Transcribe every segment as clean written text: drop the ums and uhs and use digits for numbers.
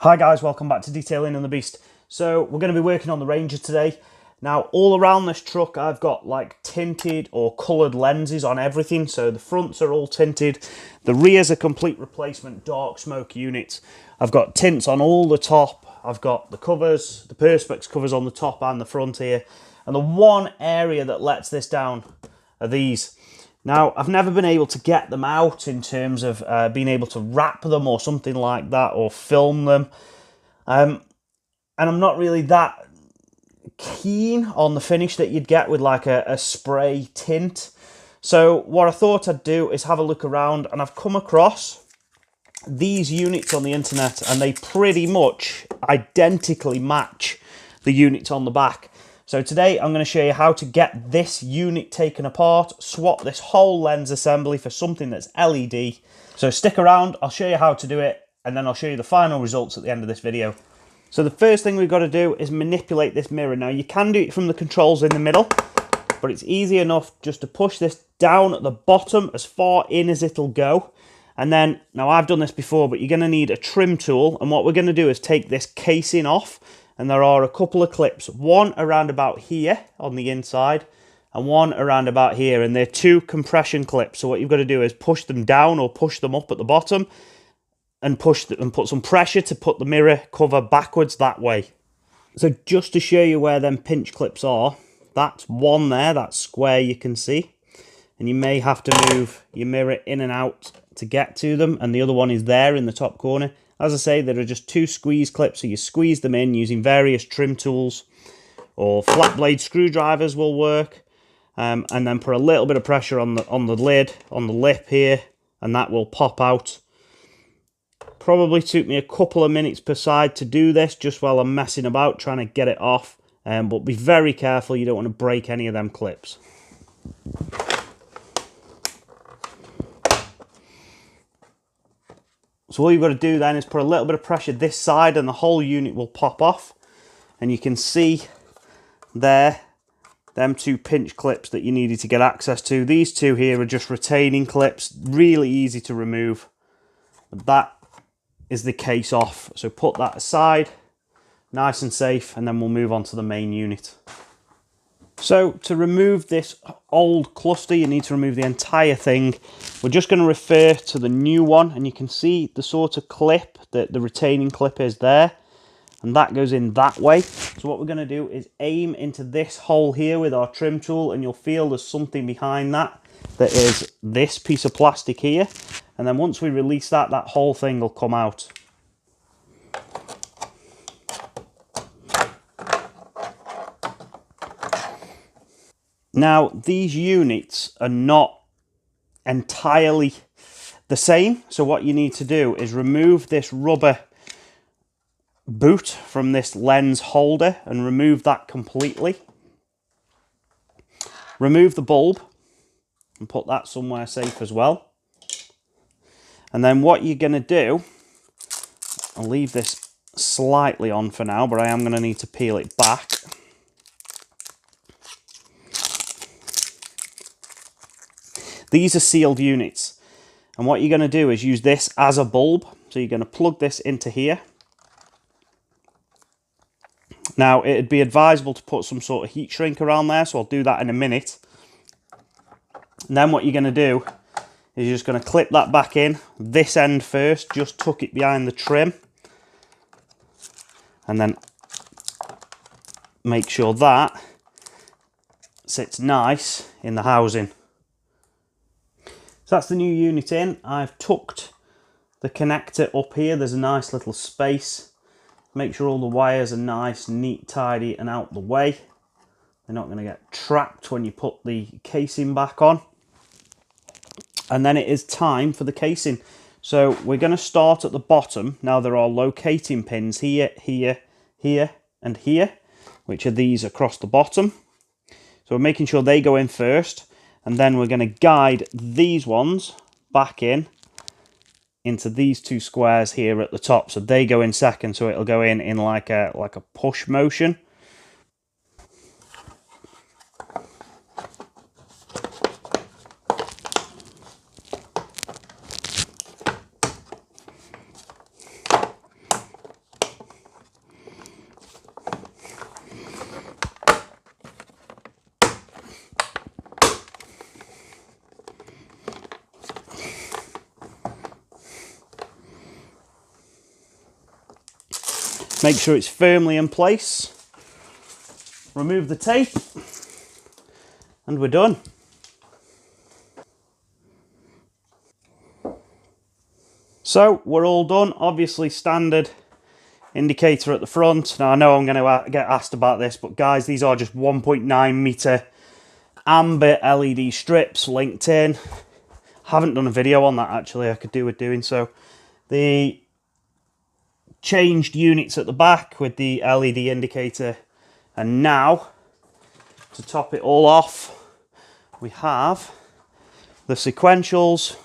Hi guys, welcome back to Detailing on the Beast. So we're going to be working on the Ranger today. Now all around this truck I've got like tinted or coloured lenses on everything. So the fronts are all tinted, the rear's a complete replacement dark smoke unit. I've got tints on all the top, I've got the covers, the Perspex covers on the top and the front here. And the one area that lets this down are these. Now, I've never been able to get them out in terms of being able to wrap them or something like that or film them. And I'm not really that keen on the finish that you'd get with like a spray tint. So what I thought I'd do is have a look around, and I've come across these units on the internet and they pretty much identically match the units on the back. So today I'm going to show you how to get this unit taken apart, swap this whole lens assembly for something that's LED. So stick around, I'll show you how to do it, and then I'll show you the final results at the end of this video. So the first thing we've got to do is manipulate this mirror. Now you can do it from the controls in the middle, but it's easy enough just to push this down at the bottom as far in as it'll go. And then, now I've done this before, but you're going to need a trim tool, and what we're going to do is take this casing off. And there are a couple of clips, one around about here on the inside and one around about here, and they're two compression clips. So what you've got to do is push them down or push them up at the bottom and put some pressure to put the mirror cover backwards that way. So just to show you where them pinch clips are, that's one there, that square you can see, and you may have to move your mirror in and out to get to them, and the other one is there in the top corner. As I say, there are just two squeeze clips, so you squeeze them in using various trim tools, or flat blade screwdrivers will work, and then put a little bit of pressure on the lid, on the lip here, and that will pop out. Probably took me a couple of minutes per side to do this, just while I'm messing about trying to get it off, but be very careful, you don't want to break any of them clips. So all you've got to do then is put a little bit of pressure this side and the whole unit will pop off. And you can see there, them two pinch clips that you needed to get access to. These two here are just retaining clips, really easy to remove. But that is the case off. So put that aside, nice and safe, and then we'll move on to the main unit. So to remove this old cluster, you need to remove the entire thing. We're just going to refer to the new one, and you can see the sort of clip that the retaining clip is there, and that goes in that way. So what we're going to do is aim into this hole here with our trim tool, and you'll feel there's something behind that is this piece of plastic here, and then once we release that whole thing will come out. Now, these units are not entirely the same, so what you need to do is remove this rubber boot from this lens holder and remove that completely. Remove the bulb and put that somewhere safe as well. And then what you're going to do, I'll leave this slightly on for now, but I am going to need to peel it back. These are sealed units, and what you're going to do is use this as a bulb. So you're going to plug this into here. Now, it'd be advisable to put some sort of heat shrink around there, so I'll do that in a minute. And then what you're going to do is you're just going to clip that back in, this end first, just tuck it behind the trim, and then make sure that sits nice in the housing. So that's the new unit in. I've tucked the connector up here. There's a nice little space. Make sure all the wires are nice, neat, tidy and out the way. They're not going to get trapped when you put the casing back on. And then it is time for the casing. So we're going to start at the bottom. Now there are locating pins here, here, here and here, which are these across the bottom. So we're making sure they go in first. And then we're going to guide these ones back into these two squares here at the top. So they go in second, so it'll go in like a push motion. Make sure it's firmly in place. Remove the tape, and we're done. So we're all done. Obviously standard indicator at the front. Now I know I'm going to get asked about this, but guys, these are just 1.9 meter amber LED strips linked in. Haven't done a video on that actually. I could do with doing so. The changed units at the back with the LED indicator, and now to top it all off, we have the sequentials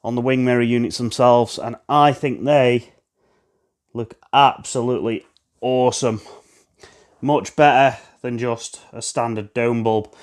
on the wing mirror units themselves, and I think they look absolutely awesome. Much better than just a standard dome bulb.